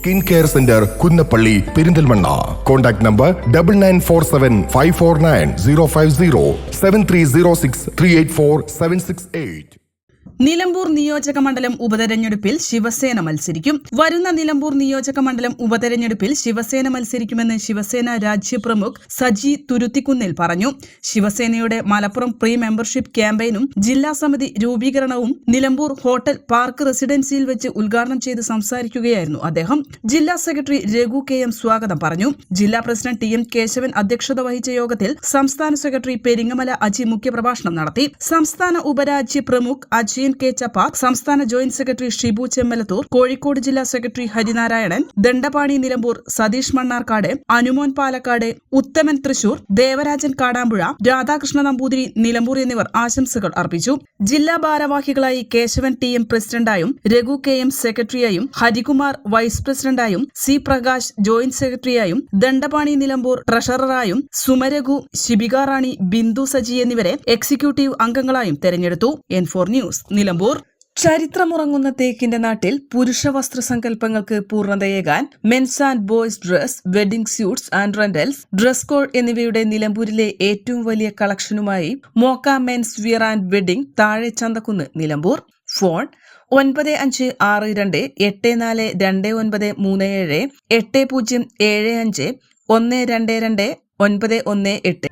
Skin care centre Kunnappally Perinthalmanna. Contact number 9947549050 7306384768. Nilambur നിയോജക മണ്ഡലം ഉപതെരഞ്ഞെടുപ്പിൽ ശിവസേന മത്സരിക്കും. വരുന്ന നിലമ്പൂർ നിയോജക മണ്ഡലം ഉപതെരഞ്ഞെടുപ്പിൽ ശിവസേന മത്സരിക്കുമെന്ന് ശിവസേന രാജ്യ പ്രമുഖ് സജി തുരുത്തിക്കുന്നിൽ പറഞ്ഞു. ശിവസേനയുടെ മലപ്പുറം പ്രീ മെമ്പർഷിപ്പ് ക്യാമ്പയിനും ജില്ലാ സമിതി രൂപീകരണവും നിലമ്പൂർ ഹോട്ടൽ പാർക്ക് റെസിഡൻസിയിൽ വെച്ച് ഉദ്ഘാടനം ചെയ്ത് സംസാരിക്കുകയായിരുന്നു അദ്ദേഹം. ജില്ലാ സെക്രട്ടറി രഘു KM സ്വാഗതം പറഞ്ഞു. ജില്ലാ പ്രസിഡന്റ് TM കേശവൻ അധ്യക്ഷത വഹിച്ച യോഗത്തിൽ സംസ്ഥാന സെക്രട്ടറി പെരിങ്ങമല അജി മുഖ്യപ്രഭാഷണം നടത്തി. സംസ്ഥാന ഉപരാജ്യ പ്രമുഖ് അജയൻ K ചപ്പാക്, സംസ്ഥാന ജോയിന്റ് സെക്രട്ടറി ഷിബു ചെമ്മലത്തൂർ, കോഴിക്കോട് ജില്ലാ സെക്രട്ടറി ഹരിനാരായണൻ, ദണ്ഡപാണി നിലമ്പൂർ, സതീഷ് മണ്ണാർക്കാട്, അനുമോൻ പാലക്കാട്, ഉത്തമൻ തൃശൂർ, ദേവരാജൻ കാടാമ്പുഴ, രാധാകൃഷ്ണ നമ്പൂതിരി നിലമ്പൂർ എന്നിവർ ആശംസകൾ അർപ്പിച്ചു. ജില്ലാ ഭാരവാഹികളായി കേശവൻ TM പ്രസിഡന്റായും രഘു KM സെക്രട്ടറിയായും ഹരികുമാർ വൈസ് പ്രസിഡന്റായും C പ്രകാശ് ജോയിന്റ് സെക്രട്ടറിയായും ദണ്ഡപാണി നിലമ്പൂർ ട്രഷററായും സുമരഘു, ശിബിക റാണി, ബിന്ദു സജി എന്നിവരെ എക്സിക്യൂട്ടീവ് അംഗങ്ങളായും തെരഞ്ഞെടുത്തു. N4 news Nilambur. ചരിത്രമുറങ്ങുന്ന തേക്കിന്റെ നാട്ടിൽ പുരുഷ വസ്ത്ര സങ്കല്പങ്ങൾക്ക് പൂർണ്ണതയേകാൻ men's and boys dress, wedding suits and rentals, dress code എന്നിവയുടെ നിലമ്പൂരിലെ ഏറ്റവും വലിയ കളക്ഷനുമായി Mokka men's wear and wedding, താഴെ ചന്തക്കുന്ന്, നിലമ്പൂർ. ഫോൺ 9562484237 8075122918.